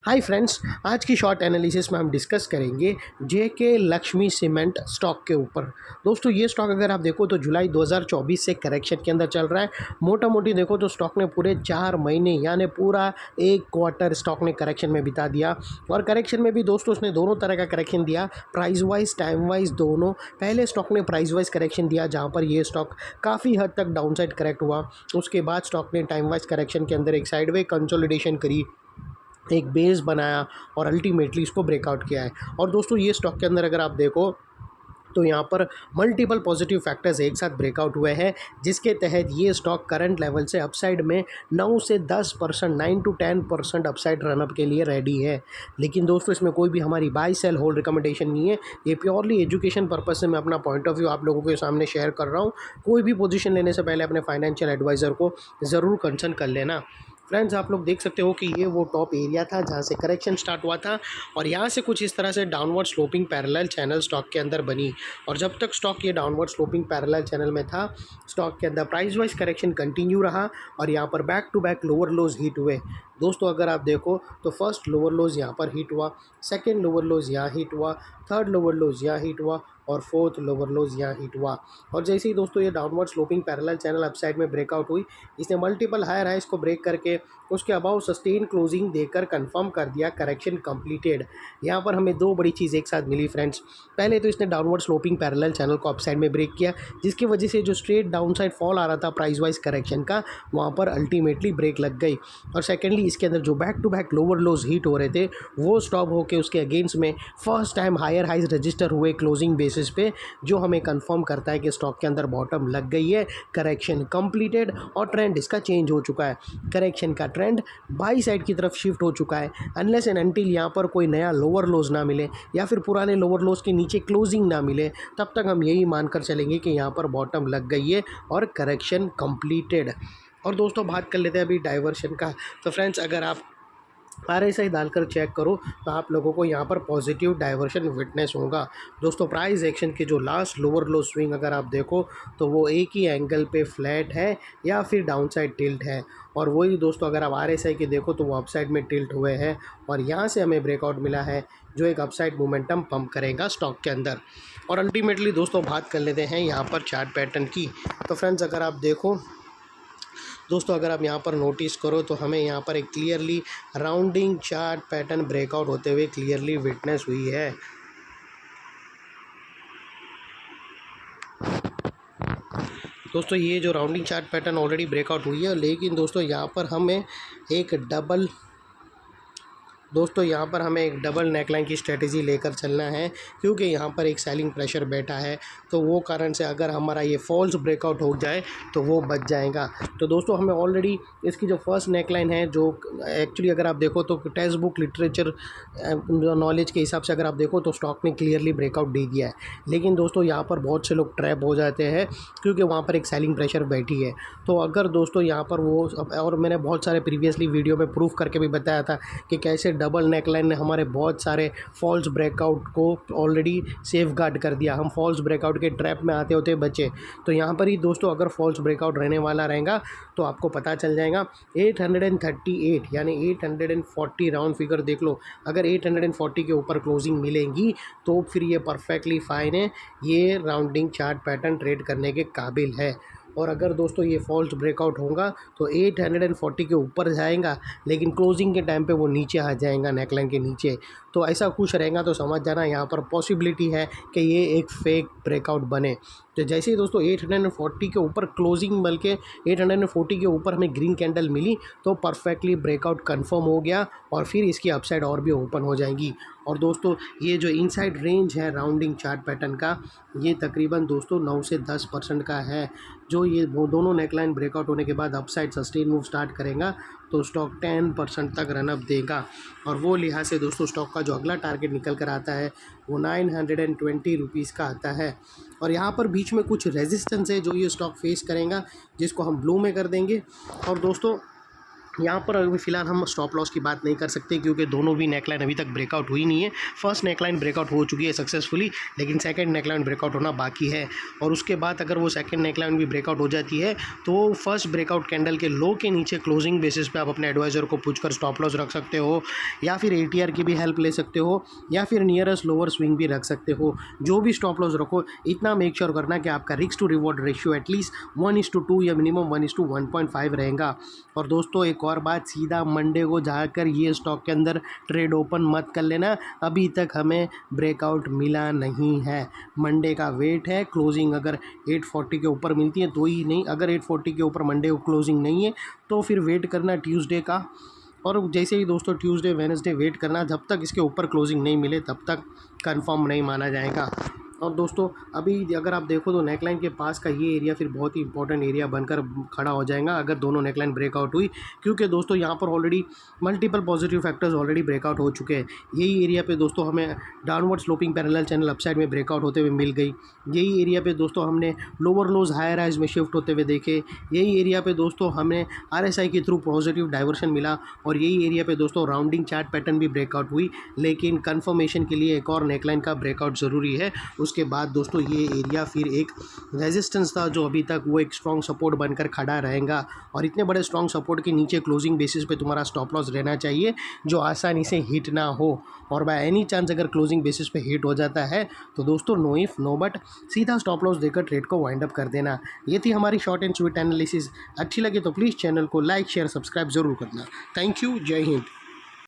Hi friends, आज की short analysis में हम डिस्कस करेंगे जेके लक्ष्मी सीमेंट स्टॉक के ऊपर। दोस्तों ये स्टॉक अगर आप देखो तो जुलाई 2024 से करेक्शन के अंदर चल रहा है। मोटा मोटी देखो तो स्टॉक ने पूरे 4 महीने यानी पूरा एक क्वार्टर स्टॉक ने करेक्शन में बिता दिया। और करेक्शन में भी दोस्तों उसने दोनों तरह का करेक्शन दिया, प्राइस वाइज टाइम वाइज दोनों। पहले स्टॉक ने प्राइस वाइज करेक्शन दिया जहाँ पर ये स्टॉक काफ़ी हद तक डाउनसाइड करेक्ट हुआ। उसके बाद स्टॉक ने टाइम वाइज करेक्शन के अंदर एक साइडवे कंसोलिडेशन करी, एक बेस बनाया और अल्टीमेटली इसको ब्रेकआउट किया है। और दोस्तों ये स्टॉक के अंदर अगर आप देखो तो यहाँ पर मल्टीपल पॉजिटिव फैक्टर्स एक साथ ब्रेकआउट हुए हैं, जिसके तहत ये स्टॉक करंट लेवल से अपसाइड में 9 से 10%, 9 to 10% अपसाइड रनअप के लिए रेडी है। लेकिन दोस्तों इसमें कोई भी हमारी बाय सेल होल्ड रिकमेंडेशन नहीं है। ये प्योरली एजुकेशन पर्पस से मैं अपना पॉइंट ऑफ व्यू आप लोगों के सामने शेयर कर रहा हूँ। कोई भी पोजीशन लेने से पहले अपने फाइनेंशियल एडवाइज़र को ज़रूर कंसल्ट कर लेना। फ्रेंड्स आप लोग देख सकते हो कि ये वो टॉप एरिया था जहाँ से करेक्शन स्टार्ट हुआ था और यहाँ से कुछ इस तरह से downward sloping parallel channel stock के अंदर बनी। और जब तक स्टॉक ये डाउनवर्ड स्लोपिंग पैरेलल चैनल में था, स्टॉक के अंदर प्राइस वाइज करेक्शन कंटिन्यू रहा और यहाँ पर back to back lower lows hit हुए। दोस्तों अगर आप देखो तो फर्स्ट लोअर लोज यहाँ पर हिट हुआ, सेकेंड लोअर लोज यहाँ हिट हुआ, थर्ड लोअर लोज यहाँ हिट हुआ और फोर्थ लोअर लोज यहाँ हिट हुआ। और जैसे ही दोस्तों ये downward sloping parallel channel upside में ब्रेकआउट हुई, इसने मल्टीपल हायर हाइस को ब्रेक करके उसके अबाउ सस्टेन क्लोजिंग देकर कंफर्म कर दिया करेक्शन कंप्लीटेड। यहाँ पर हमें दो बड़ी चीज़ एक साथ मिली फ्रेंड्स। पहले तो इसने डाउनवर्ड स्लोपिंग पैरेलल चैनल को अपसाइड में ब्रेक किया, जिसकी वजह से जो स्ट्रेट डाउनसाइड फॉल आ रहा था प्राइस वाइज करेक्शन का, वहाँ पर अल्टीमेटली ब्रेक लग गई। और सेकेंडली इसके अंदर जो back to back lower lows hit हो रहे थे वो स्टॉप होकर उसके अगेंस्ट में first time higher highs register हुए क्लोजिंग बेसिस पे, जो हमें कंफर्म करता है कि स्टॉक के अंदर बॉटम लग गई है, करेक्शन कंप्लीटेड और ट्रेंड इसका चेंज हो चुका है। करेक्शन का ट्रेंड बाई साइड की तरफ शिफ्ट हो चुका है। अनलेस एंड अनटिल यहाँ पर कोई नया लोअर लोज ना मिले या फिर पुराने लोअर लोज के नीचे क्लोजिंग ना मिले, तब तक हम यही मानकर चलेंगे कि यहाँ पर बॉटम लग गई है और करेक्शन कंप्लीटेड। और दोस्तों बात कर लेते हैं अभी डाइवर्शन का। तो फ्रेंड्स अगर आप RSI डालकर चेक करो तो आप लोगों को यहाँ पर पॉजिटिव डाइवर्शन विटनेस होगा। दोस्तों प्राइस एक्शन के जो लास्ट लोअर लो स्विंग अगर आप देखो तो वो एक ही एंगल पे फ्लैट है या फिर डाउनसाइड टिल्ट है। और वही दोस्तों अगर आप RSI के देखो तो वो अपसाइड में टिल्ट हुए हैं और यहाँ से हमें ब्रेकआउट मिला है जो एक अपसाइड मोमेंटम पंप करेगा स्टॉक के अंदर। और अल्टीमेटली दोस्तों बात कर लेते हैं यहाँ पर चार्ट पैटर्न की। तो फ्रेंड्स अगर आप देखो दोस्तों, अगर आप यहाँ पर नोटिस करो तो हमें यहाँ पर एक clearly rounding chart pattern breakout होते हुए क्लियरली विटनेस हुई है। दोस्तों ये जो rounding chart pattern already breakout हुई है, लेकिन दोस्तों यहाँ पर हमें एक डबल नेकलाइन की स्ट्रेटजी लेकर चलना है, क्योंकि यहाँ पर एक सेलिंग प्रेशर बैठा है। तो वो कारण से अगर हमारा ये फॉल्स ब्रेकआउट हो जाए तो वो बच जाएगा। तो दोस्तों हमें ऑलरेडी इसकी जो फर्स्ट नेकलाइन है, जो एक्चुअली अगर आप देखो तो टेक्स्ट बुक लिटरेचर नॉलेज के हिसाब से अगर आप देखो तो स्टॉक ने क्लियरली ब्रेकआउट दे दिया है। लेकिन दोस्तों यहाँ पर बहुत से लोग ट्रैप हो जाते हैं क्योंकि वहाँ पर एक सेलिंग प्रेशर बैठी है। तो अगर दोस्तों यहाँ पर वो, और मैंने बहुत सारे प्रीवियसली वीडियो में प्रूफ करके भी बताया था कि कैसे डबल नेकलाइन ने हमारे बहुत सारे फॉल्स ब्रेकआउट को ऑलरेडी सेफ गार्ड कर दिया। हम फॉल्स ब्रेकआउट के ट्रैप में आते होते बचे। तो यहाँ पर ही दोस्तों अगर फॉल्स ब्रेकआउट रहने वाला रहेगा तो आपको पता चल जाएगा 838 यानी 840 राउंड फिगर देख लो। अगर 840 के ऊपर क्लोजिंग मिलेंगी तो फिर ये परफेक्टली फाइन है, ये राउंडिंग चार्ट पैटर्न ट्रेड करने के काबिल है। और अगर दोस्तों ये फॉल्स ब्रेकआउट होगा तो 840 के ऊपर जाएगा, लेकिन क्लोजिंग के टाइम पे वो नीचे आ जाएगा नेकलाइन के नीचे। तो ऐसा कुछ रहेगा तो समझ जाना यहाँ पर पॉसिबिलिटी है कि ये एक फेक ब्रेकआउट बने। तो जैसे ही दोस्तों 840 के ऊपर क्लोजिंग, बल्कि 840 के ऊपर हमें ग्रीन कैंडल मिली तो परफेक्टली ब्रेकआउट कंफर्म हो गया और फिर इसकी अपसाइड और भी ओपन हो जाएंगी। और दोस्तों ये जो इनसाइड रेंज है राउंडिंग चार्ट पैटर्न का, ये तकरीबन दोस्तों 9 से 10% का है। जो ये वो दोनों नेकलाइन ब्रेकआउट होने के बाद अपसाइड सस्टेन मूव स्टार्ट करेगा तो स्टॉक 10% तक रनअप देगा। और वो लिहाज से दोस्तों स्टॉक का जो अगला टारगेट निकल कर आता है वो 920 रुपीज़ का आता है। और यहाँ पर बीच में कुछ रेजिस्टेंस है जो ये स्टॉक फेस करेगा, जिसको हम ब्लू में कर देंगे। और दोस्तों यहाँ पर अभी फ़िलहाल हम स्टॉप लॉस की बात नहीं कर सकते क्योंकि दोनों भी नेकलाइन अभी तक ब्रेकआउट हुई नहीं है। फर्स्ट नेकलाइन ब्रेकआउट हो चुकी है सक्सेसफुली, लेकिन सेकंड नेकलाइन ब्रेकआउट होना बाकी है। और उसके बाद अगर वो सेकंड नेकलाइन भी ब्रेकआउट हो जाती है तो फर्स्ट ब्रेकआउट कैंडल के लो के नीचे क्लोजिंग बेसिस पे आप अपने एडवाइज़र को पूछकर स्टॉप लॉस रख सकते हो, या फिर ATR की भी हेल्प ले सकते हो, या फिर नियरेस्ट लोअर स्विंग भी रख सकते हो। जो भी स्टॉप लॉस रखो, इतना मेक श्योर करना कि आपका risk to reward ratio at least 1:2 या मिनिमम 1:1.5 रहेगा। और दोस्तों एक और बात, सीधा मंडे को जाकर ये स्टॉक के अंदर ट्रेड ओपन मत कर लेना, अभी तक हमें ब्रेकआउट मिला नहीं है। मंडे का वेट है, क्लोजिंग अगर 840 के ऊपर मिलती है तो ही नहीं, अगर 840 के ऊपर मंडे को क्लोजिंग नहीं है तो फिर वेट करना ट्यूसडे का। और जैसे ही दोस्तों ट्यूसडे वेडनेसडे वेट करना, जब तक इसके ऊपर क्लोजिंग नहीं मिले तब तक कंफर्म नहीं माना जाएगा। और दोस्तों अभी अगर आप देखो तो नेकलाइन के पास का ये एरिया फिर बहुत ही इंपॉर्टेंट एरिया बनकर खड़ा हो जाएगा अगर दोनों नेकलाइन ब्रेकआउट हुई, क्योंकि दोस्तों यहाँ पर already multiple positive factors already breakout हो चुके हैं। यही एरिया पे दोस्तों हमें downward sloping parallel channel upside में ब्रेकआउट होते हुए मिल गई। यही एरिया पे दोस्तों हमने लोअर लोज हायर हाइज में शिफ्ट होते हुए देखे। यही एरिया पे दोस्तों हमें RSI के थ्रू पॉजिटिव डाइवर्शन मिला, और यही एरिया पे दोस्तों राउंडिंग चार्ट पैटर्न भी ब्रेकआउट हुई। लेकिन कन्फर्मेशन के लिए एक और नेकलाइन का ब्रेकआउट ज़रूरी है। उसके बाद दोस्तों ये एरिया फिर एक रेजिस्टेंस था जो अभी तक वो एक स्ट्रॉन्ग सपोर्ट बनकर खड़ा रहेगा। और इतने बड़े स्ट्रॉन्ग सपोर्ट के नीचे क्लोजिंग बेसिस पे तुम्हारा स्टॉप लॉस रहना चाहिए जो आसानी से हिट ना हो। और बाय एनी चांस अगर क्लोजिंग बेसिस पे हिट हो जाता है तो दोस्तों नो इफ नो बट, सीधा स्टॉप लॉस देकर ट्रेड को वाइंड अप कर देना। ये थी हमारी शॉर्ट एंड स्वीट एनालिसिस। अच्छी लगे तो प्लीज़ चैनल को लाइक शेयर सब्सक्राइब ज़रूर करना। थैंक यू, जय हिंद।